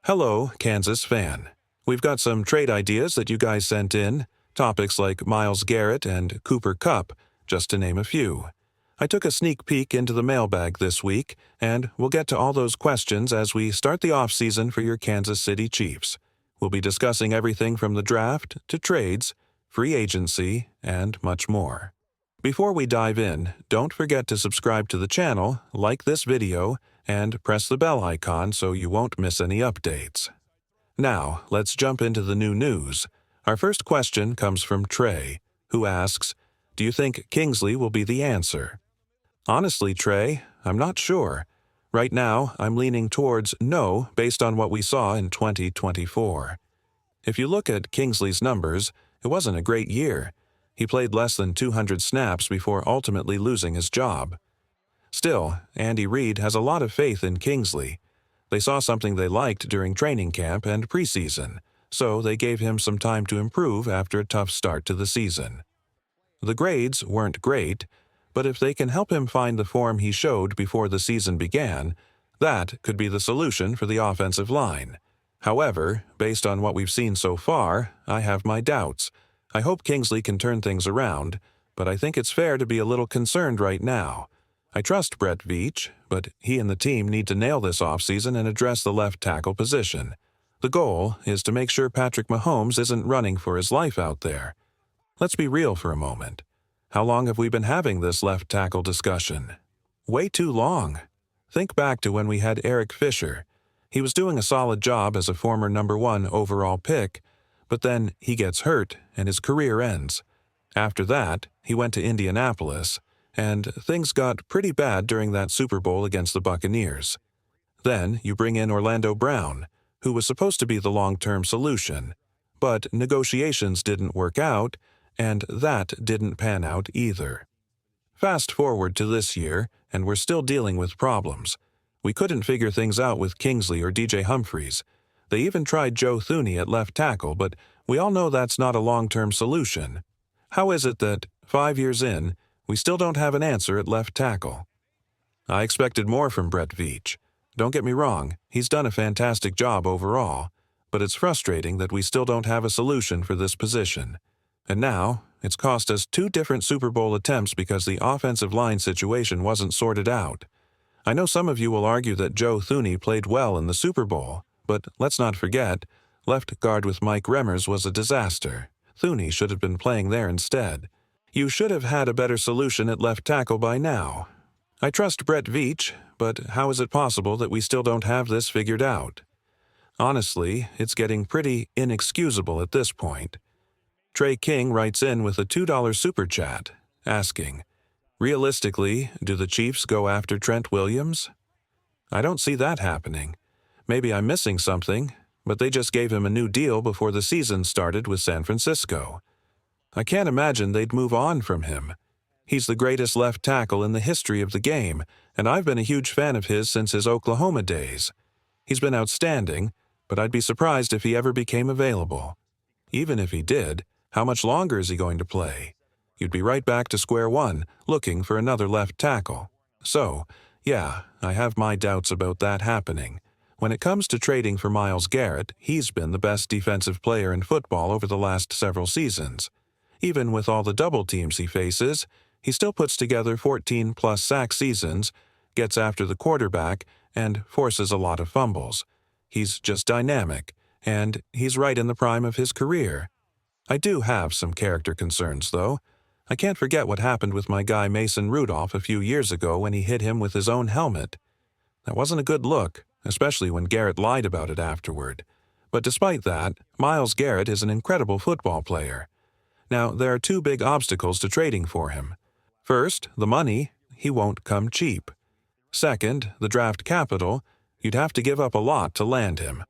Hello, Kansas fan. We've got some trade ideas that you guys sent in, topics like Myles Garrett and Kupp, just to name a few. I took a sneak peek into the mailbag this week, and we'll get to all those questions as we start the offseason for your Kansas City Chiefs. We'll be discussing everything from the draft to trades, free agency, and much more. Before we dive in, don't forget to subscribe to the channel, like this video, and press the bell icon so you won't miss any updates. Now, let's jump into the new news. Our first question comes from Trey, who asks, "Do you think Kingsley will be the answer?" Honestly, Trey, I'm not sure. Right now, I'm leaning towards no based on what we saw in 2024. If you look at Kingsley's numbers, it wasn't a great year. He played less than 200 snaps before ultimately losing his job. Still, Andy Reid has a lot of faith in Kingsley. They saw something they liked during training camp and preseason, so they gave him some time to improve after a tough start to the season. The grades weren't great, but if they can help him find the form he showed before the season began, that could be the solution for the offensive line. However, based on what we've seen so far, I have my doubts. I hope Kingsley can turn things around, but I think it's fair to be a little concerned right now. I trust Brett Veach, but he and the team need to nail this offseason and address the left tackle position. The goal is to make sure Patrick Mahomes isn't running for his life out there. Let's be real for a moment. How long have we been having this left tackle discussion? Way too long. Think back to when we had Eric Fisher. He was doing a solid job as a former #1 overall pick, but then he gets hurt and his career ends. After that, he went to Indianapolis, and things got pretty bad during that Super Bowl against the Buccaneers. Then you bring in Orlando Brown, who was supposed to be the long-term solution, but negotiations didn't work out, and that didn't pan out either. Fast forward to this year, and we're still dealing with problems. We couldn't figure things out with Kingsley or DJ Humphries. They even tried Joe Thuney at left tackle, but we all know that's not a long-term solution. How is it that, 5 years in, we still don't have an answer at left tackle? I expected more from Brett Veach. Don't get me wrong, he's done a fantastic job overall, but it's frustrating that we still don't have a solution for this position. And now, it's cost us 2 different Super Bowl attempts because the offensive line situation wasn't sorted out. I know some of you will argue that Joe Thuney played well in the Super Bowl, but let's not forget, left guard with Mike Remmers was a disaster. Thuney should have been playing there instead. You should have had a better solution at left tackle by now. I trust Brett Veach, but how is it possible that we still don't have this figured out? Honestly, it's getting pretty inexcusable at this point. Trey King writes in with a $2 super chat, asking, "Realistically, do the Chiefs go after Trent Williams?" I don't see that happening. Maybe I'm missing something, but they just gave him a new deal before the season started with San Francisco. I can't imagine they'd move on from him. He's the greatest left tackle in the history of the game, and I've been a huge fan of his since his Oklahoma days. He's been outstanding, but I'd be surprised if he ever became available. Even if he did, how much longer is he going to play? You'd be right back to square one, looking for another left tackle. So, yeah, I have my doubts about that happening. When it comes to trading for Myles Garrett, he's been the best defensive player in football over the last several seasons. Even with all the double teams he faces, he still puts together 14-plus sack seasons, gets after the quarterback, and forces a lot of fumbles. He's just dynamic, and he's right in the prime of his career. I do have some character concerns, though. I can't forget what happened with my guy Mason Rudolph a few years ago when he hit him with his own helmet. That wasn't a good look, especially when Garrett lied about it afterward. But despite that, Myles Garrett is an incredible football player. Now, there are 2 big obstacles to trading for him. First, the money. He won't come cheap. Second, the draft capital. You'd have to give up a lot to land him.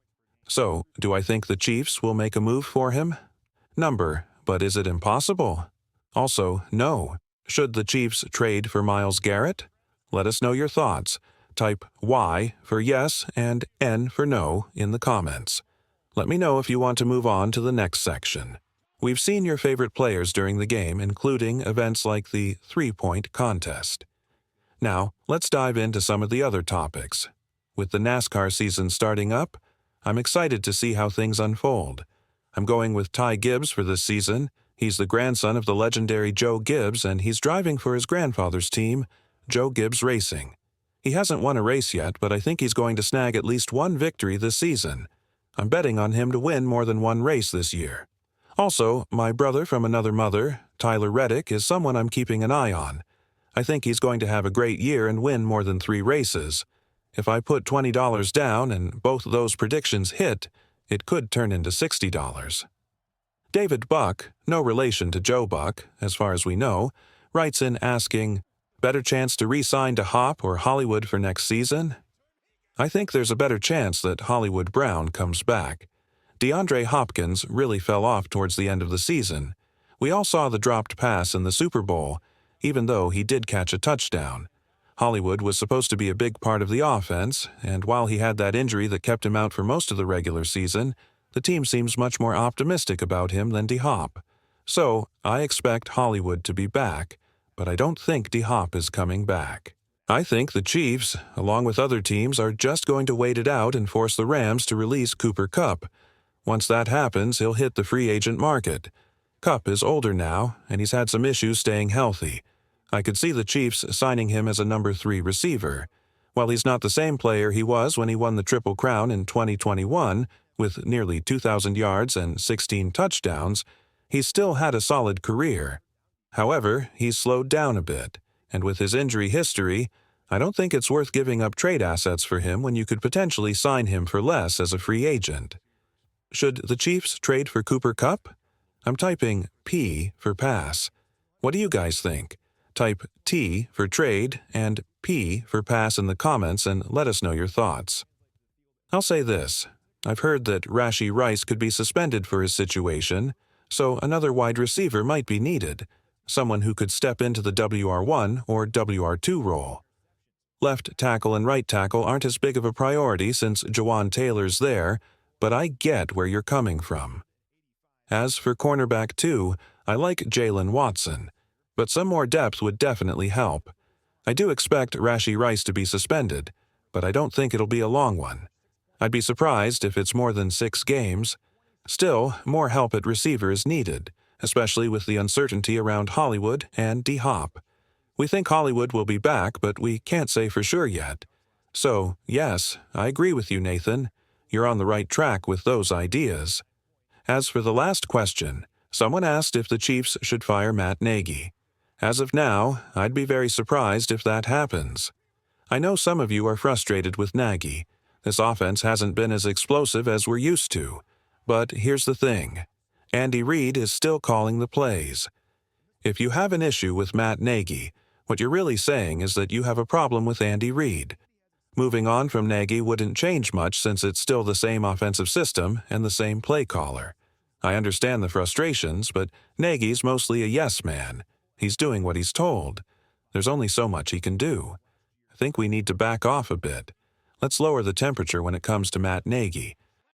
So, do I think the Chiefs will make a move for him? But is it impossible? Also, no. Should the Chiefs trade for Myles Garrett? Let us know your thoughts. Type Y for yes and N for no in the comments. Let me know if you want to move on to the next section. We've seen your favorite players during the game, including events like the 3-point contest. Now, let's dive into some of the other topics. With the NASCAR season starting up, I'm excited to see how things unfold. I'm going with Ty Gibbs for this season. He's the grandson of the legendary Joe Gibbs, and he's driving for his grandfather's team, Joe Gibbs Racing. He hasn't won a race yet, but I think he's going to snag at least one victory this season. I'm betting on him to win more than one race this year. Also, my brother from another mother, Tyler Reddick, is someone I'm keeping an eye on. I think he's going to have a great year and win more than 3 races. If I put $20 down and both those predictions hit, it could turn into $60. David Buck, no relation to Joe Buck, as far as we know, writes in asking, better chance to re-sign to Hop or Hollywood for next season? I think there's a better chance that Hollywood Brown comes back. DeAndre Hopkins really fell off towards the end of the season. We all saw the dropped pass in the Super Bowl, even though he did catch a touchdown. Hollywood was supposed to be a big part of the offense, and while he had that injury that kept him out for most of the regular season, the team seems much more optimistic about him than D-Hop. So, I expect Hollywood to be back, but I don't think D-Hop is coming back. I think the Chiefs, along with other teams, are just going to wait it out and force the Rams to release Cooper Kupp. Once that happens, he'll hit the free agent market. Kupp is older now, and he's had some issues staying healthy. I could see the Chiefs signing him as a number 3 receiver. While he's not the same player he was when he won the Triple Crown in 2021, with nearly 2,000 yards and 16 touchdowns, he's still had a solid career. However, he's slowed down a bit, and with his injury history, I don't think it's worth giving up trade assets for him when you could potentially sign him for less as a free agent. Should the Chiefs trade for Cooper Kupp? I'm typing P for pass. What do you guys think? Type T for trade and P for pass in the comments and let us know your thoughts. I'll say this. I've heard that Rashee Rice could be suspended for his situation, so another wide receiver might be needed, someone who could step into the WR1 or WR2 role. Left tackle and right tackle aren't as big of a priority since Jawan Taylor's there, but I get where you're coming from. As for cornerback 2, I like Jalen Watson, but some more depth would definitely help. I do expect Rashee Rice to be suspended, but I don't think it'll be a long one. I'd be surprised if it's more than 6 games. Still, more help at receiver is needed, especially with the uncertainty around Hollywood and D-Hop. We think Hollywood will be back, but we can't say for sure yet. So, yes, I agree with you, Nathan. You're on the right track with those ideas. As for the last question, someone asked if the Chiefs should fire Matt Nagy. As of now, I'd be very surprised if that happens. I know some of you are frustrated with Nagy. This offense hasn't been as explosive as we're used to. But here's the thing. Andy Reid is still calling the plays. If you have an issue with Matt Nagy, what you're really saying is that you have a problem with Andy Reid. Moving on from Nagy wouldn't change much since it's still the same offensive system and the same play caller. I understand the frustrations, but Nagy's mostly a yes man. He's doing what he's told. There's only so much he can do. I think we need to back off a bit. Let's lower the temperature when it comes to Matt Nagy.